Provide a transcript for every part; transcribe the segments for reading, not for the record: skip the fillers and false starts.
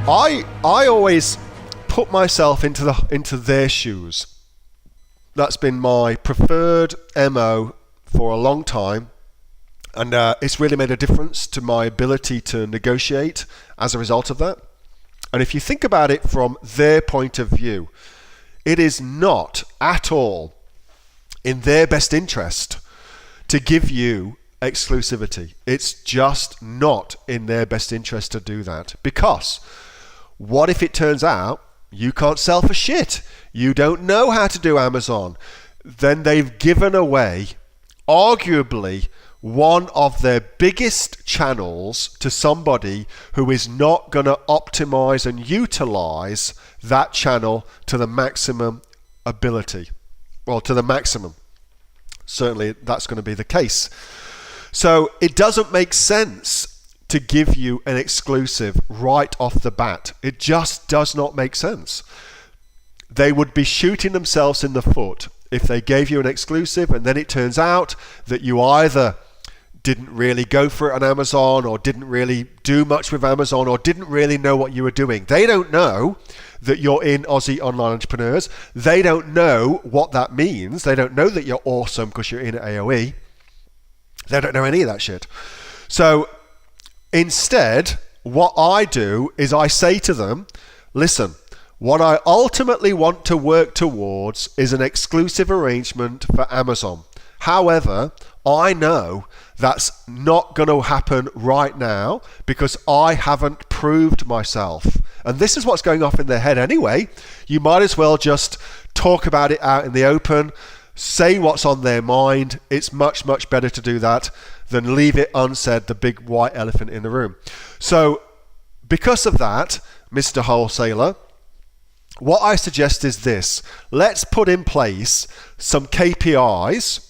I always put myself into their shoes. That's been my preferred MO for a long time, and it's really made a difference to my ability to negotiate as a result of that. And if you think about it from their point of view, it is not at all in their best interest to give you exclusivity. It's just not in their best interest to do that, because what if it turns out you can't sell for shit? You don't know how to do Amazon. Then they've given away arguably one of their biggest channels to somebody who is not going to optimize and utilize that channel to the maximum ability. Well, to the maximum. Certainly that's going to be the case. So it doesn't make sense to give you an exclusive right off the bat. It just does not make sense. They would be shooting themselves in the foot if they gave you an exclusive and then it turns out that you either didn't really go for it on Amazon, or didn't really do much with Amazon, or didn't really know what you were doing. They don't know that you're in Aussie Online Entrepreneurs. They don't know what that means. They don't know that you're awesome because you're in AOE. They don't know any of that shit. So instead, what I do is I say to them, listen, what I ultimately want to work towards is an exclusive arrangement for Amazon. However, I know that's not going to happen right now because I haven't proved myself. And this is what's going off in their head anyway. You might as well just talk about it out in the open, say what's on their mind. It's much, much better to do that than leave it unsaid, the big white elephant in the room. So because of that, Mr. Wholesaler, what I suggest is this. Let's put in place some KPIs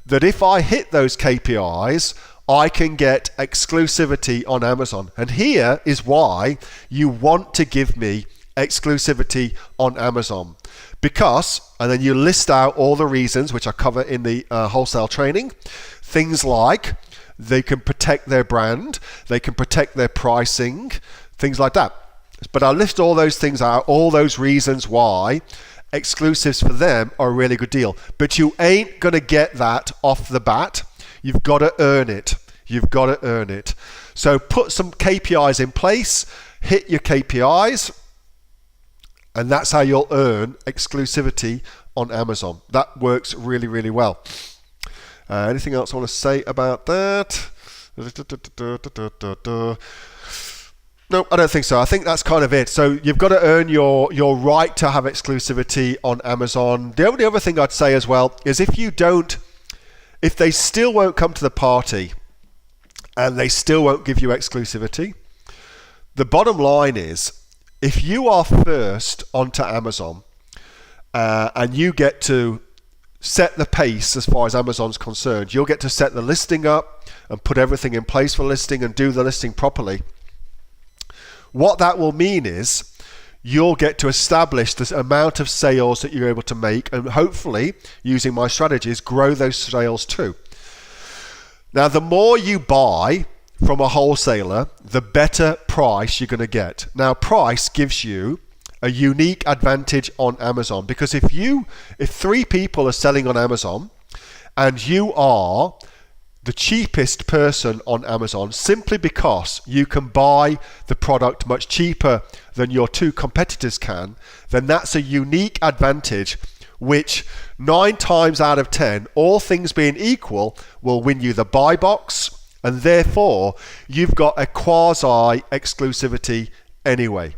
that if I hit those KPIs, I can get exclusivity on Amazon. And here is why you want to give me exclusivity on Amazon. Because, and then you list out all the reasons, which I cover in the wholesale training. Things like they can protect their brand, they can protect their pricing, things like that. But I'll list all those things out, all those reasons why exclusives for them are a really good deal. But you ain't going to get that off the bat. You've got to earn it. You've got to earn it. So put some KPIs in place, hit your KPIs, and that's how you'll earn exclusivity on Amazon. That works really, really well. Anything else I want to say about that? No, I don't think so. I think that's kind of it. So you've got to earn your right to have exclusivity on Amazon. The only other thing I'd say as well is if they still won't come to the party and they still won't give you exclusivity, the bottom line is if you are first onto Amazon and you get to set the pace as far as Amazon's concerned, you'll get to set the listing up and put everything in place for listing and do the listing properly. What that will mean is you'll get to establish the amount of sales that you're able to make, and hopefully, using my strategies, grow those sales too. Now, the more you buy from a wholesaler, the better price you're going to get. Now, price gives you a unique advantage on Amazon, because if 3 people are selling on Amazon and you are the cheapest person on Amazon simply because you can buy the product much cheaper than your 2 competitors can, then that's a unique advantage which 9 times out of 10, all things being equal, will win you the buy box, and therefore you've got a quasi exclusivity anyway,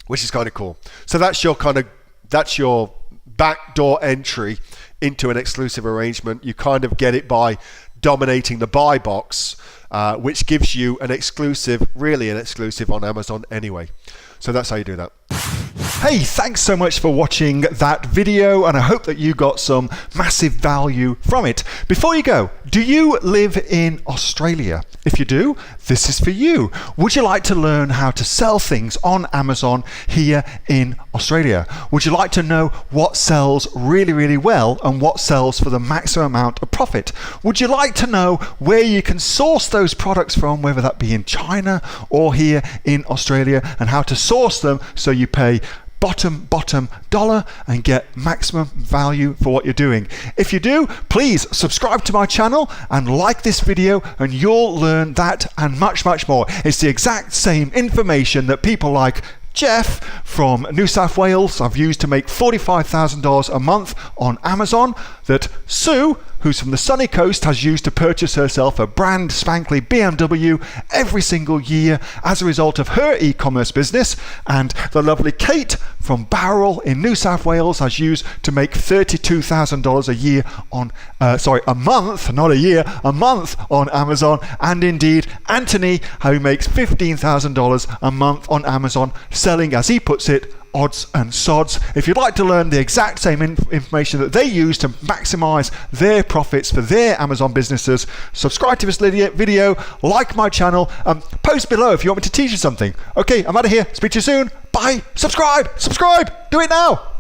which is kind of cool. So that's your backdoor entry into an exclusive arrangement. You kind of get it by dominating the buy box, which gives you an exclusive on Amazon anyway. So that's how you do that. Hey, thanks so much for watching that video, and I hope that you got some massive value from it. Before you go, do you live in Australia? If you do, this is for you. Would you like to learn how to sell things on Amazon here in Australia? Would you like to know what sells really, really well and what sells for the maximum amount of profit? Would you like to know where you can source those products from, whether that be in China or here in Australia, and how to source them so you pay bottom dollar and get maximum value for what you're doing? If you do, please subscribe to my channel and like this video, and you'll learn that and much more. It's the exact same information that people like Jeff from New South Wales have used to make $45,000 a month on Amazon, that Sue, who's from the sunny coast, has used to purchase herself a brand spankly BMW every single year as a result of her e-commerce business, and the lovely Kate from Bowral in New South Wales has used to make $32,000 a year on a month, not a year, a month on Amazon, and indeed Anthony, who makes $15,000 a month on Amazon, selling, as he puts it, odds and sods. If you'd like to learn the exact same information that they use to maximize their profits for their Amazon businesses, subscribe to this video, like my channel, post below if you want me to teach you something. Okay, I'm out of here. Speak to you soon. Bye. Subscribe. Do it now.